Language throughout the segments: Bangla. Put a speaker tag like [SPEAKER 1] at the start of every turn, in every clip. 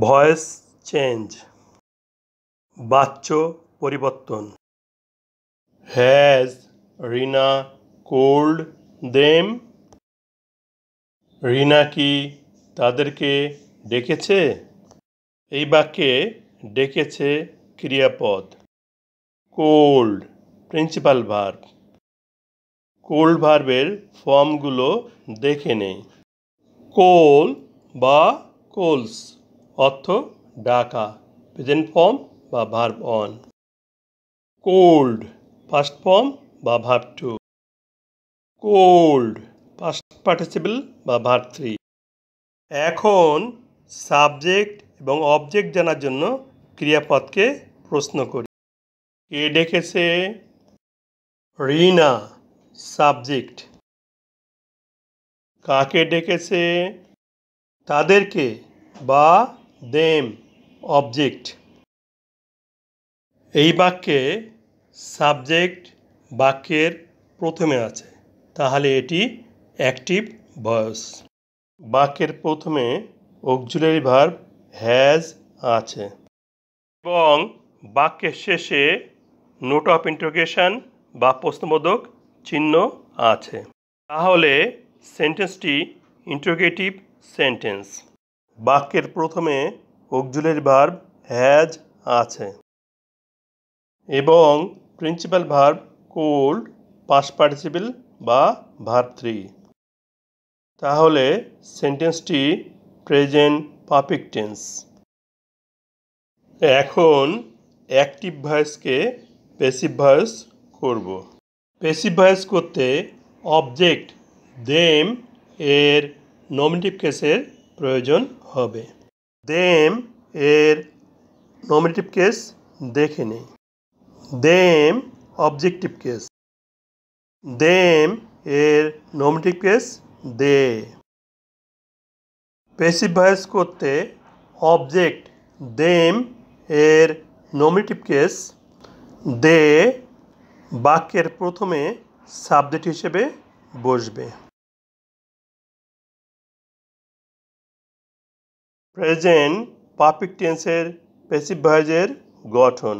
[SPEAKER 1] ভয়েস চেঞ্জ, বাচ্য পরিবর্তন। Has Rina called them? Rina কি তাদেরকে ডেকেছে? এই বাক্যে ডেকেছে ক্রিয়াপদ। Cold principal verb. কোল্ড ভার্বের ফর্মগুলো দেখে নেই। কোল বা কোলস অর্থ ডাকা, প্রেজেন্ট ফর্ম বা verb one. Called past form বা verb two. Called past participle বা ভার্ব থ্রি। এখন সাবজেক্ট এবং অবজেক্ট জানার জন্য ক্রিয়াপদকে প্রশ্ন করি। কে ডেকেছে? রিনা সাবজেক্ট। কাকে ডেকেছে? তাদেরকে বা দেম অবজেক্ট। এই বাক্যে সাবজেক্ট বাক্যের প্রথমে আছে, তাহলে এটি অ্যাক্টিভ ভয়েস। বাক্যের প্রথমে অক্সিলারি ভার্ব হ্যাজ আছে এবং বাক্যের শেষে নোট অফ ইন্টারোগেশন বা প্রশ্নবোধক চিহ্ন আছে, তাহলে সেন্টেন্সটি ইন্টারোগেটিভ সেন্টেন্স। বাক্যের প্রথমে অক্সিলারি ভার্ব হ্যাজ আছে এবং principal verb cold past participle বা ভার্ব থ্রি, তাহলে সেন্টেন্সটি প্রেজেন্ট পারফেক্ট টেন্স। এখন অ্যাক্টিভ ভয়েসকে প্যাসিভ ভয়েস করব। প্যাসিভ ভয়েস করতে অবজেক্ট দেম এর নমিনেটিভ কেসের প্রয়োজন হবে। দেম এর নমিনেটিভ কেস দেখে নিই। Them objective case. দেম এর নমিনেটিভ কেস দে। প্যাসিভ ভয়েস করতে অবজেক্ট দেম এর নমিনেটিভ কেস দে বাক্যের প্রথমে সাবজেক্ট হিসেবে বসবে। প্রেজেন্ট পারফেক্ট টেন্সের প্যাসিভ ভয়েসের গঠন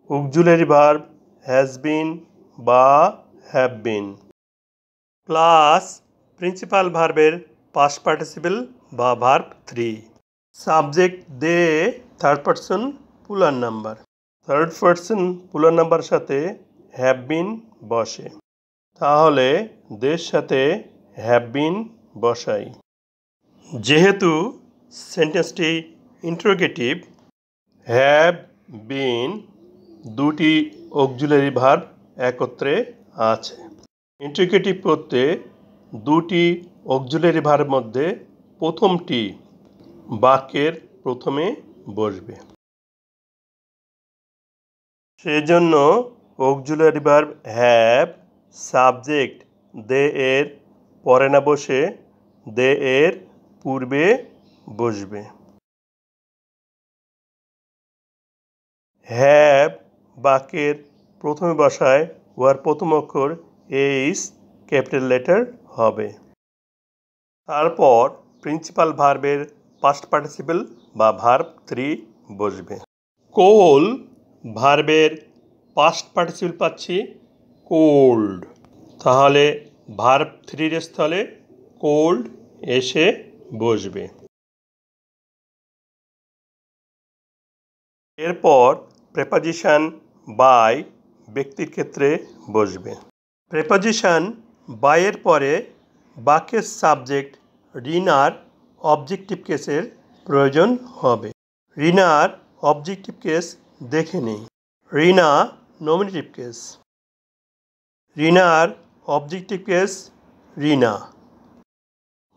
[SPEAKER 1] অক্সিলারি ভার্ব হ্যাজ বিন বা হ্যাভ বিন প্লাস প্রিন্সিপাল ভার্বের পাস্ট পার্টিসিপল বা verb three, subject they third person plural number. Third person plural number সাথে হ্যাভ বিন বসে, তাহলে দের সাথে হ্যাভ বিন বসাই। যেহেতু সেন্টেন্সটি ইন্টারোগেটিভ, হ্যাভ বিন দুটি অক্সিলারি ভার্ব একত্রে আছে। ইন্টারোগেটিভ করতে দুটি অক্সিলারি ভার্বের মধ্যে প্রথমটি বাক্যের প্রথমে বসবে, সেজন্য auxiliary verb have subject they এর পরে না বসে দে এর পূর্বে বসবে। হ্যাভ বাক্যের প্রথমে বসায় উহার প্রথম অক্ষর এইচ ক্যাপিটাল লেটার হবে। তারপর প্রিন্সিপাল ভার্বের পাস্ট পার্টিসিপল বা ভার্ব থ্রি বসবে। কোল ভার্বের পাস্ট পার্টিসিপল পাচ্ছি কোল্ড, তাহলে ভার্ব থ্রির স্থলে কোল্ড এসে বসবে। এরপর প্রেপোজিশন বাই ব্যক্তির ক্ষেত্রে বসবে। প্রেপোজিশন বাই এর পরে বাক্যের সাবজেক্ট রিনার অবজেক্টিভ কেসের প্রয়োজন হবে। রিনার অবজেক্টিভ কেস দেখে নিই। রিনা নমিনেটিভ কেস। রিনার অবজেক্টিভ কেস রিনা,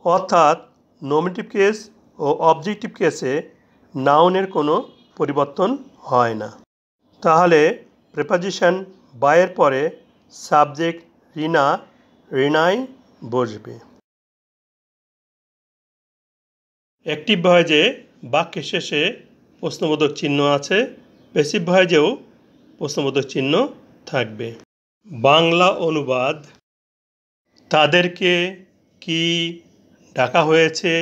[SPEAKER 1] অর্থাৎ নমিনেটিভ কেস ও অবজেক্টিভ কেসে নাউনের কোনো পরিবর্তন হয় না, তাহলে প্রেপোজিশন বাইয়ের পরে সাবজেক্ট রিনা রিনাই বসবে। অ্যাক্টিভ ভয়েসে বাক্যের শেষে প্রশ্নবোধক চিহ্ন আছে, প্যাসিভ ভয়েসেও প্রশ্নবোধক চিহ্ন থাকবে। বাংলা অনুবাদ। তাদেরকে কি ডাকা হয়েছে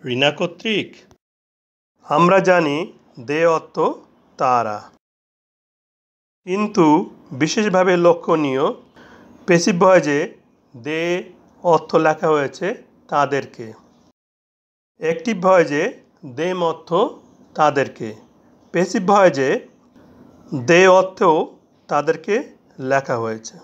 [SPEAKER 1] রিনা কর্তৃক? আমরা জানি দে অর্থ তারা, কিন্তু বিশেষভাবে লক্ষণীয় প্যাসিভ ভয়েসে দে অর্থ লেখা হয়েছে তাদেরকে। অ্যাক্টিভ ভয়েসে দেম অর্থ তাদেরকে। প্যাসিভ ভয়েসে দে অর্থেও তাদেরকে লেখা হয়েছে।